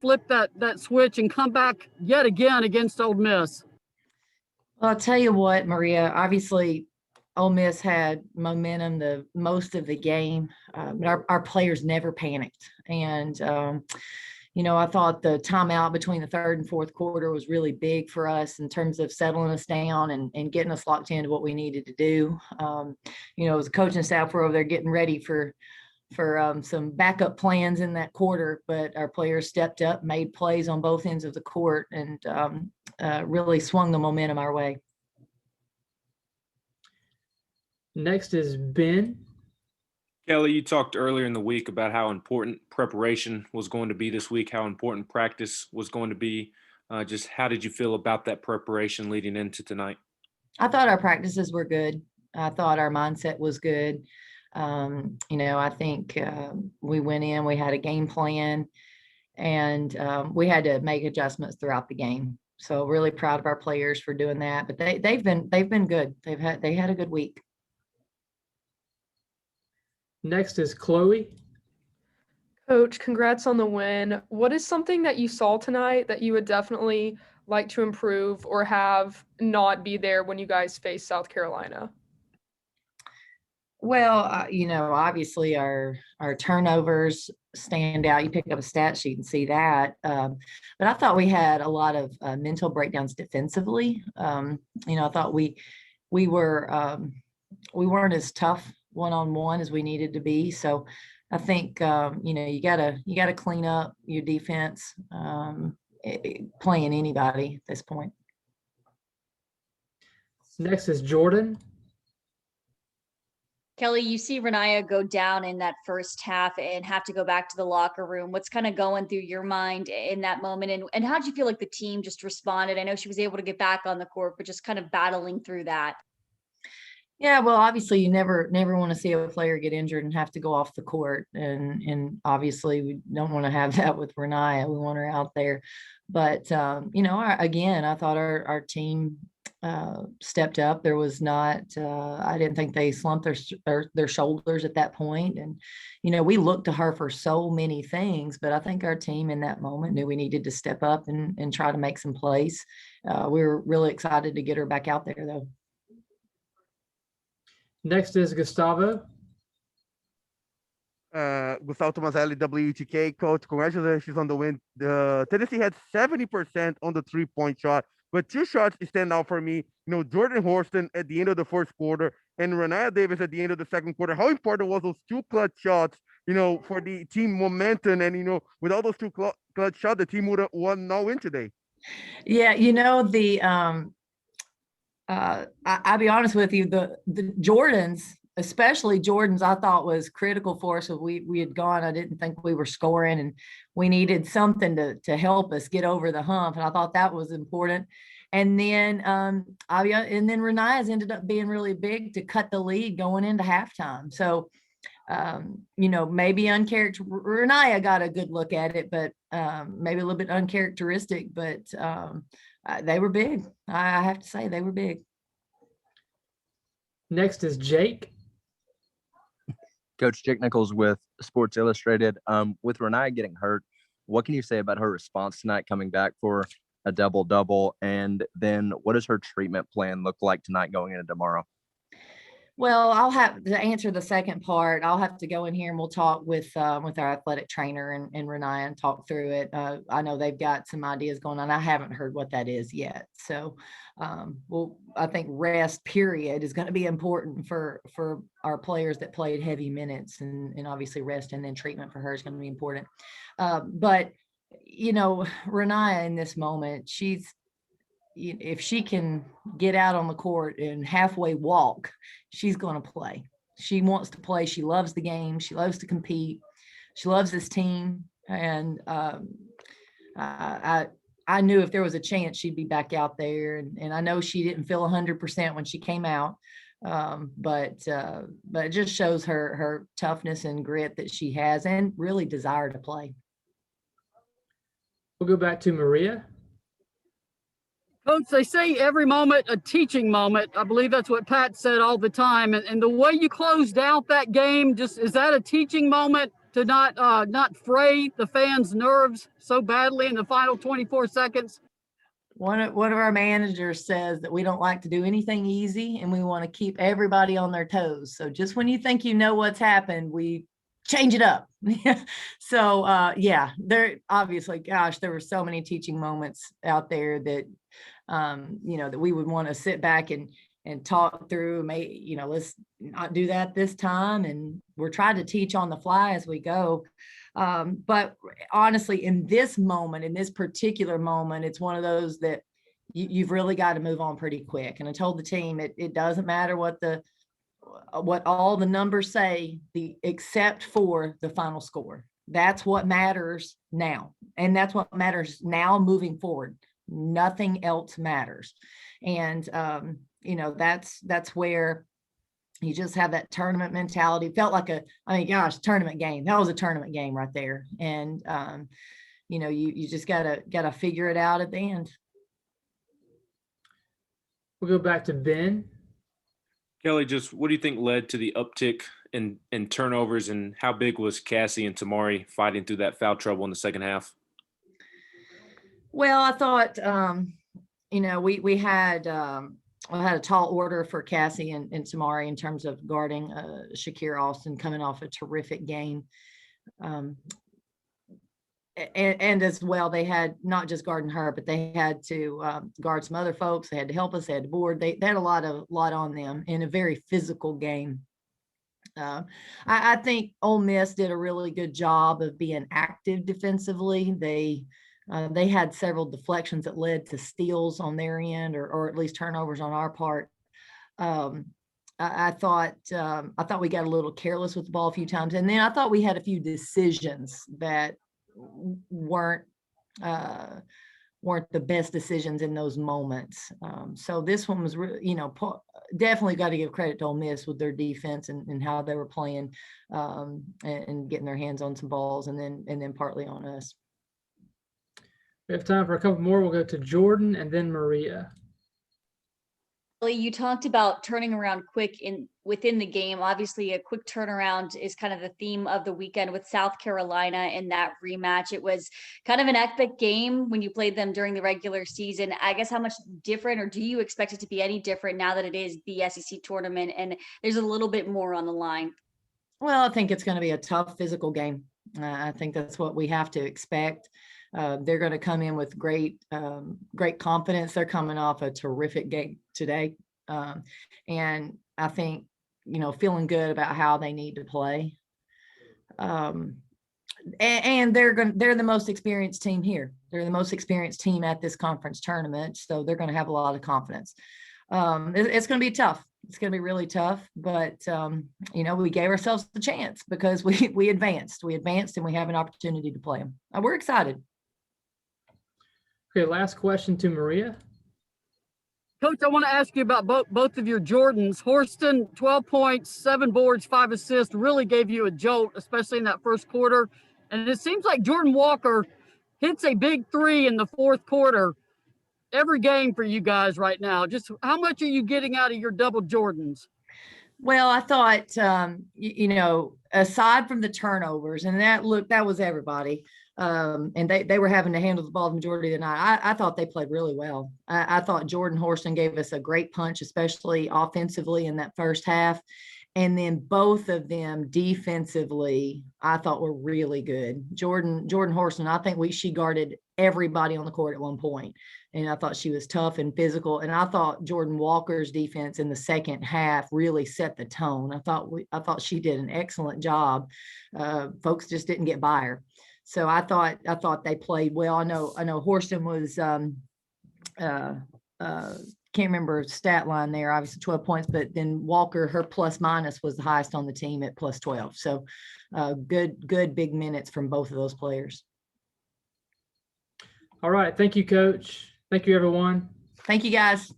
flip that switch and come back yet again against Ole Miss? Well, I'll tell you what, Maria, obviously Ole Miss had momentum the most of the game, but our players never panicked. And, I thought the timeout between the third and fourth quarter was really big for us in terms of settling us down and getting us locked into what we needed to do. As a coaching staff, we're over there getting ready for some backup plans in that quarter, but our players stepped up, made plays on both ends of the court, and really swung the momentum our way. Next is Ben. Kellie, you talked earlier in the week about how important preparation was going to be this week, how important practice was going to be. Just how did you feel about that preparation leading into tonight? I thought our practices were good. I thought our mindset was good. I think we went in, we had a game plan, and we had to make adjustments throughout the game. So really proud of our players for doing that. But they've been good. They had a good week. Next is Chloe. Coach, congrats on the win. What is something that you saw tonight that you would definitely like to improve or have not be there when you guys face South Carolina? Well, obviously our turnovers stand out. You pick up a stat sheet and see that. But I thought we had a lot of mental breakdowns defensively. I thought we weren't as tough one-on-one as we needed to be. So I think you gotta clean up your defense playing anybody at this point. Next is Jordan. Kellie, you see Renaya go down in that first half and have to go back to the locker room. What's kind of going through your mind in that moment? And how did you feel like the team just responded? I know she was able to get back on the court, but just kind of battling through that. Yeah, well, obviously you never want to see a player get injured and have to go off the court. And obviously we don't want to have that with Renaya. We want her out there. But, again, I thought our team stepped up. There was not, I didn't think they slumped their shoulders at that point. And, we looked to her for so many things, but I think our team in that moment knew we needed to step up and try to make some plays. We were really excited to get her back out there, though. Next is Gustavo. Gustavo Tomazelli, WTK. Coach, congratulations on the win. Tennessee had 70% on the three-point shot, but two shots stand out for me. Jordan Horston at the end of the first quarter and Renaya Davis at the end of the second quarter. How important was those two clutch shots, for the team momentum? And, with all those two clutch shots, the team would have won now win today. Yeah, I'll be honest with you, the Jordans, especially Jordans, I thought was critical for us. We had gone, I didn't think we were scoring, and we needed something to help us get over the hump. And I thought that was important. And then Renaya's ended up being really big to cut the lead going into halftime. So, maybe Renaya got a good look at it, but maybe a little bit uncharacteristic, but they were big. I have to say they were big. Next is Jake. Coach Jake Nichols with Sports Illustrated. With Renaya getting hurt, what can you say about her response tonight, coming back for a double-double? And then what does her treatment plan look like tonight going into tomorrow? Well, I'll have to answer the second part. I'll have to go in here and we'll talk with our athletic trainer and Renaya and talk through it. I know they've got some ideas going on. I haven't heard what that is yet. So, I think rest period is going to be important for our players that played heavy minutes, and obviously rest and then treatment for her is going to be important. But Renaya in this moment, if she can get out on the court and halfway walk, she's going to play. She wants to play. She loves the game. She loves to compete. She loves this team. And I knew if there was a chance she'd be back out there. And I know she didn't feel 100% when she came out. But it just shows her toughness and grit that she has, and really desire to play. We'll go back to Maria. Coach, they say every moment a teaching moment. I believe that's what Pat said all the time. And the way you closed out that game, is that a teaching moment to not fray the fans' nerves so badly in the final 24 seconds? One of our managers says that we don't like to do anything easy and we want to keep everybody on their toes. So just when you think you know what's happened, we change it up. So yeah, there obviously, gosh, there were so many teaching moments out there that that we would want to sit back and talk through. Let's not do that this time. And we're trying to teach on the fly as we go. But honestly, in this moment, in this particular moment, it's one of those that you've really got to move on pretty quick. And I told the team, it doesn't matter what all the numbers say, except for the final score. That's what matters now. And that's what matters now moving forward. Nothing else matters. And, that's where you just have that tournament mentality. Felt like tournament game. That was a tournament game right there. And, you just gotta figure it out at the end. We'll go back to Ben. Kelly, just what do you think led to the uptick in turnovers, and how big was Cassie and Tamari fighting through that foul trouble in the second half? Well, I thought, we had a tall order for Cassie and Tamari in terms of guarding Shakir Austin coming off a terrific game. And as well, they had not just guarding her, but they had to guard some other folks. They had to help us. They had to board. They had a lot on them in a very physical game. I think Ole Miss did a really good job of being active defensively. They had several deflections that led to steals on their end, or at least turnovers on our part. I thought we got a little careless with the ball a few times, and then I thought we had a few decisions that weren't the best decisions in those moments. So this one was really, definitely got to give credit to Ole Miss with their defense and how they were playing and getting their hands on some balls, and then partly on us. We have time for a couple more. We'll go to Jordan and then Maria. You talked about turning around quick within the game. Obviously, a quick turnaround is kind of the theme of the weekend with South Carolina in that rematch. It was kind of an epic game when you played them during the regular season. I guess how much different, or do you expect it to be any different now that it is the SEC tournament and there's a little bit more on the line? Well, I think it's going to be a tough physical game. I think that's what we have to expect. They're going to come in with great confidence. They're coming off a terrific game today. And I think, feeling good about how they need to play. And they're the most experienced team here. They're the most experienced team at this conference tournament. So they're going to have a lot of confidence. It's going to be tough. It's going to be really tough, but we gave ourselves the chance because we advanced and we have an opportunity to play them. We're excited. Okay, last question to Maria. Coach, I want to ask you about both of your Jordans. Horston, 12 points, 7 boards, 5 assists, really gave you a jolt, especially in that first quarter. And it seems like Jordan Walker hits a big 3 in the fourth quarter every game for you guys right now. Just how much are you getting out of your double Jordans? Well, I thought, aside from the turnovers, and that was everybody. And they were having to handle the ball the majority of the night. I thought they played really well. I thought Jordan Horston gave us a great punch, especially offensively in that first half. And then both of them defensively, I thought were really good. Jordan Horston, I think she guarded everybody on the court at one point. And I thought she was tough and physical. And I thought Jordan Walker's defense in the second half really set the tone. I thought she did an excellent job. Folks just didn't get by her. So I thought they played well. I know Horston was can't remember stat line there, obviously 12 points, but then Walker, her plus minus was the highest on the team at plus 12. So good big minutes from both of those players. All right. Thank you, Coach. Thank you, everyone. Thank you, guys.